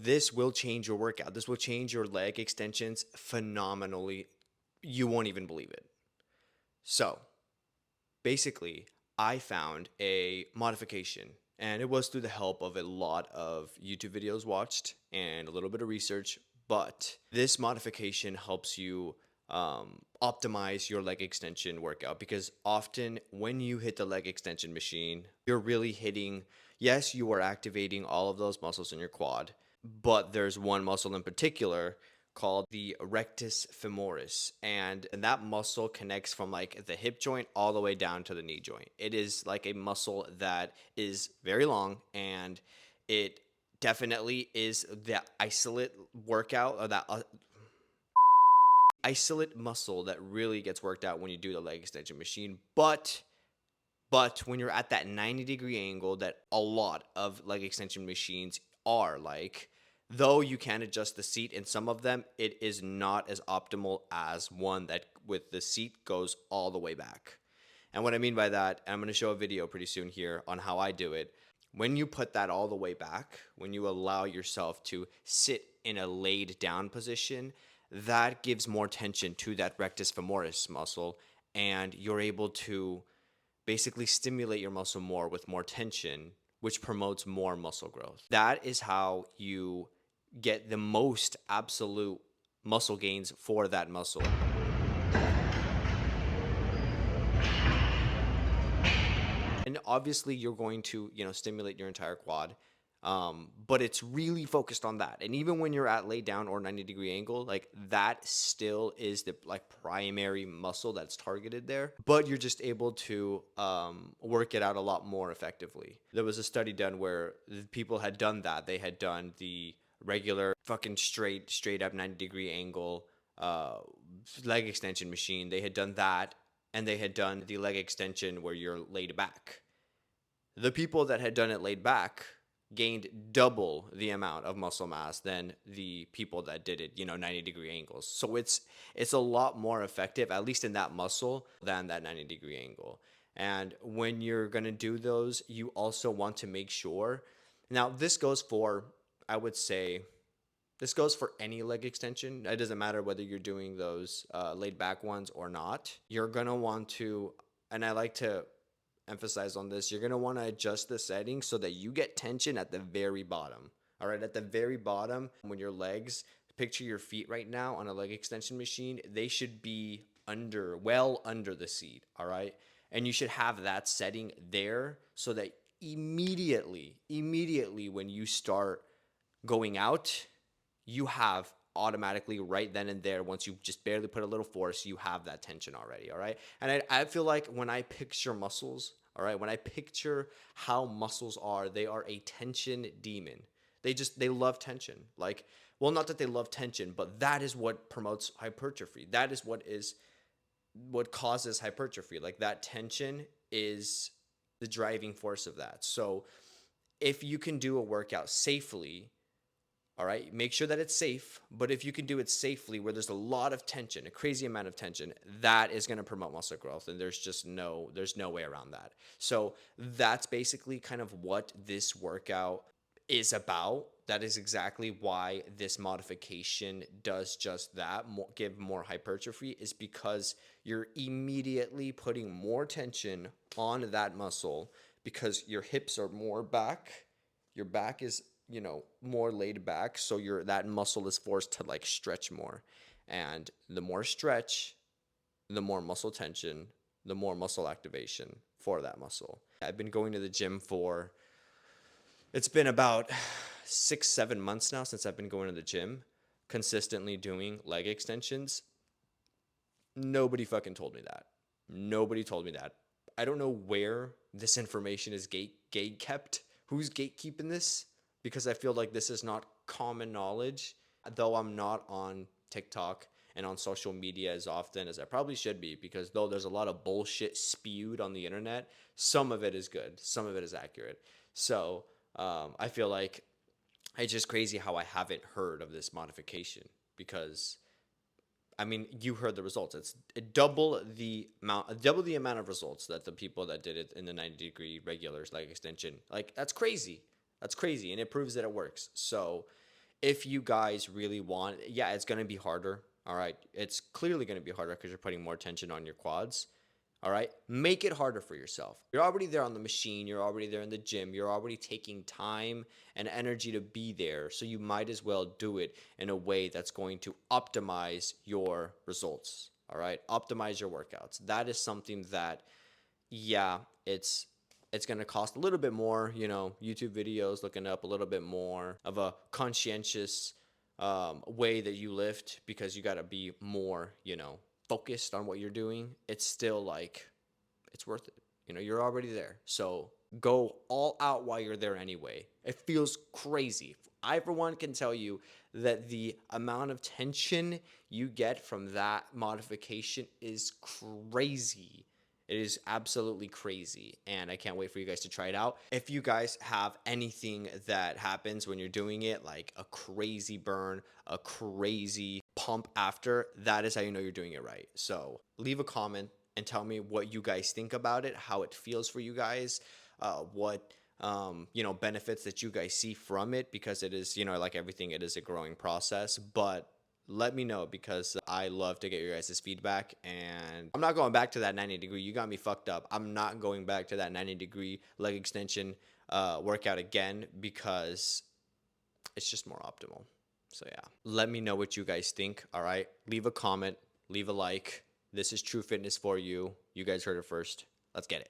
this will change your workout. This will change your leg extensions phenomenally. You won't even believe it. So basically, I found a modification, and it was through the help of a lot of YouTube videos watched and a little bit of research. But this modification helps you optimize your leg extension workout, because often when you hit the leg extension machine, you're really hitting, yes, you are activating all of those muscles in your quad, but there's one muscle in particular called the rectus femoris, and that muscle connects from like the hip joint all the way down to the knee joint. It is like a muscle that is very long, and it definitely is the isolate workout, or that isolate muscle that really gets worked out when you do the leg extension machine. But when you're at that 90-degree angle that a lot of leg extension machines are like, though you can adjust the seat in some of them, it is not as optimal as one that with the seat goes all the way back. And what I mean by that, I'm going to show a video pretty soon here on how I do it. When you put that all the way back, when you allow yourself to sit in a laid down position, that gives more tension to that rectus femoris muscle, and you're able to basically stimulate your muscle more with more tension, which promotes more muscle growth. That is how you get the most absolute muscle gains for that muscle. And obviously you're going to, stimulate your entire quad. But it's really focused on that. And even when you're at lay down or 90-degree angle, like that still is the like primary muscle that's targeted there. But you're just able to work it out a lot more effectively. There was a study done where people had done that. They had done the regular fucking straight up 90-degree angle leg extension machine. They had done that, and they had done the leg extension where you're laid back. The people that had done it laid back gained double the amount of muscle mass than the people that did it, 90-degree angles. So it's a lot more effective, at least in that muscle, than that 90-degree angle. And when you're going to do those, you also want to make sure. Now, this goes for, I would say, this goes for any leg extension. It doesn't matter whether you're doing those laid back ones or not. You're going to want to, and I like to emphasize on this, you're going to want to adjust the settings so that you get tension at the very bottom. All right, at the very bottom, when your legs, picture your feet right now on a leg extension machine, they should be well under the seat. All right, and you should have that setting there so that immediately when you start going out, you have automatically right then and there, once you just barely put a little force, you have that tension already. All right. And I feel like when I picture muscles, all right, when I picture how muscles are, they are a tension demon. They love tension. Like, well, not that they love tension, but that is what promotes hypertrophy. That is what causes hypertrophy. Like, that tension is the driving force of that. So if you can do a workout safely, all right, make sure that it's safe. But if you can do it safely where there's a lot of tension, a crazy amount of tension, that is going to promote muscle growth. And there's no way around that. So that's basically kind of what this workout is about. That is exactly why this modification does just that, give more hypertrophy, is because you're immediately putting more tension on that muscle because your hips are more back. Your back is more laid back, so that muscle is forced to like stretch more, and the more stretch, the more muscle tension, the more muscle activation for that muscle. I've been going to the gym it's been about 6-7 months now since I've been going to the gym, consistently doing leg extensions. Nobody fucking told me that. Nobody told me that. I don't know where this information is gate kept. Who's gatekeeping this? Because I feel like this is not common knowledge, though I'm not on TikTok and on social media as often as I probably should be, because though there's a lot of bullshit spewed on the internet, some of it is good, some of it is accurate. So I feel like it's just crazy how I haven't heard of this modification, because I mean, you heard the results. It's double the amount of results that the people that did it in the 90-degree regulars leg extension. Like, that's crazy. That's crazy, and it proves that it works. So if you guys really want, yeah, it's going to be harder. All right. It's clearly going to be harder because you're putting more tension on your quads. All right. Make it harder for yourself. You're already there on the machine. You're already there in the gym. You're already taking time and energy to be there. So you might as well do it in a way that's going to optimize your results. All right. Optimize your workouts. That is something that, yeah, it's going to cost a little bit more, YouTube videos, looking up a little bit more of a conscientious way that you lift, because you got to be more, focused on what you're doing. It's still like, it's worth it. You're already there. So go all out while you're there anyway. It feels crazy. I, for one, can tell you that the amount of tension you get from that modification is crazy. It is absolutely crazy, and I can't wait for you guys to try it out. If you guys have anything that happens when you're doing it, like a crazy burn, a crazy pump after, that is how you know you're doing it right. So leave a comment and tell me what you guys think about it, how it feels for you guys, what benefits that you guys see from it, because it is, like everything, it is a growing process. But let me know, because I love to get your guys' feedback. And I'm not going back to that 90 degree. You got me fucked up. I'm not going back to that 90-degree leg extension workout again, because it's just more optimal. So yeah, let me know what you guys think. All right, leave a comment, leave a like. This is True Fitness for you. You guys heard it first. Let's get it.